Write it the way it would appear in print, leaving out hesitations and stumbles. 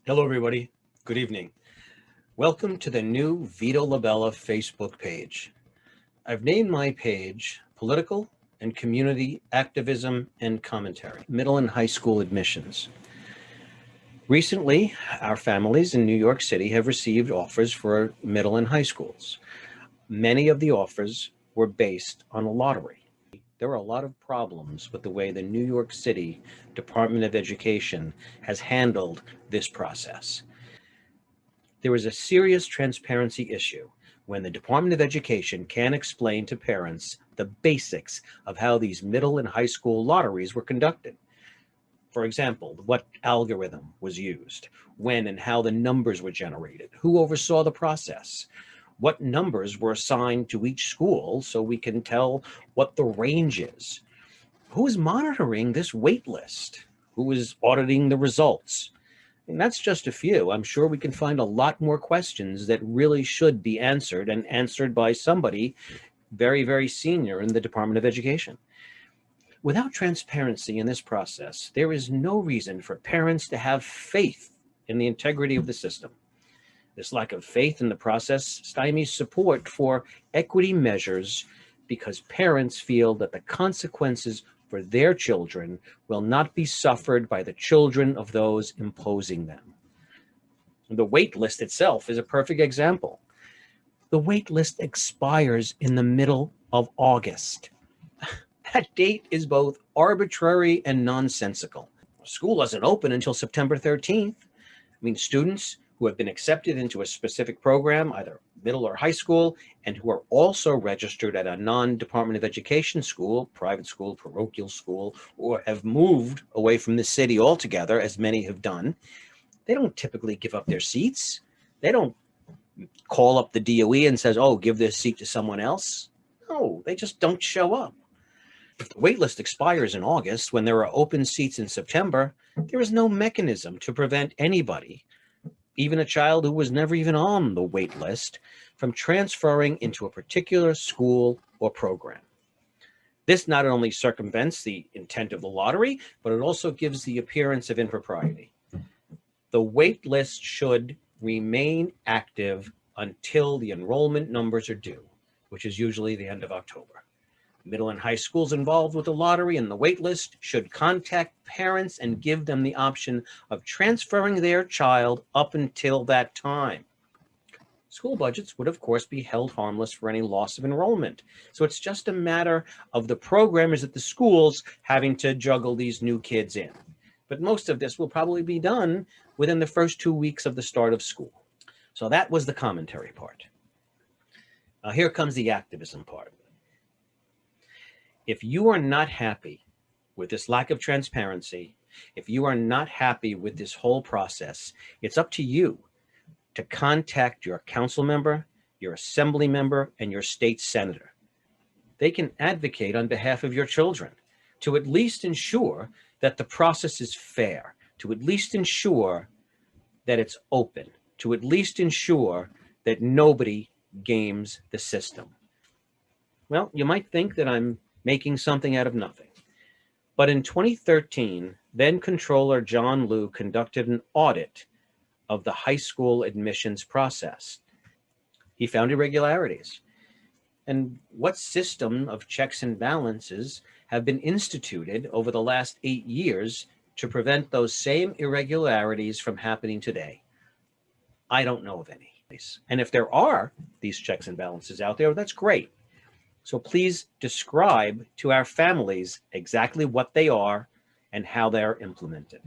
Hello, everybody. Good evening. Welcome to the new Vito LaBella Facebook page. I've named my page Political and Community Activism and Commentary, Middle and High School Admissions. Recently, our families in New York City have received offers for middle and high schools. Many of the offers were based on a lottery. There are a lot of problems with the way the New York City Department of Education has handled this process. There is a serious transparency issue when the Department of Education can't explain to parents the basics of how these middle and high school lotteries were conducted. For example, what algorithm was used, when and how the numbers were generated, who oversaw the process, what numbers were assigned to each school so we can tell what the range is, who is monitoring this wait list, who is auditing the results. And that's just a few. I'm sure we can find a lot more questions that really should be answered and answered by somebody very, very senior in the Department of Education. Without transparency in this process, there is no reason for parents to have faith in the integrity of the system. This lack of faith in the process stymies support for equity measures because parents feel that the consequences for their children will not be suffered by the children of those imposing them. The wait list itself is a perfect example. The wait list expires in the middle of August. That date is both arbitrary and nonsensical. School doesn't open until September 13th. I mean, students who have been accepted into a specific program, either middle or high school, and who are also registered at a non-Department of Education school, private school, parochial school, or have moved away from the city altogether, as many have done, they don't typically give up their seats. They don't call up the DOE and says, oh, give this seat to someone else. No, they just don't show up. If the waitlist expires in August, when there are open seats in September, there is no mechanism to prevent anybody, even a child who was never even on the wait list, from transferring into a particular school or program. This not only circumvents the intent of the lottery, but it also gives the appearance of impropriety. The wait list should remain active until the enrollment numbers are due, which is usually the end of October. Middle and high schools involved with the lottery and the wait list should contact parents and give them the option of transferring their child up until that time. School budgets would, of course, be held harmless for any loss of enrollment. So it's just a matter of the programmers at the schools having to juggle these new kids in. But most of this will probably be done within the first 2 weeks of the start of school. So that was the commentary part. Now here comes the activism part. If you are not happy with this lack of transparency, if you are not happy with this whole process, it's up to you to contact your council member, your assembly member, and your state senator. They can advocate on behalf of your children to at least ensure that the process is fair, to at least ensure that it's open, to at least ensure that nobody games the system. Well, you might think that I'm making something out of nothing. But in 2013, then Controller John Liu conducted an audit of the high school admissions process. He found irregularities. And what system of checks and balances have been instituted over the last 8 years to prevent those same irregularities from happening today? I don't know of any. And if there are these checks and balances out there, that's great. So please describe to our families exactly what they are and how they're implemented.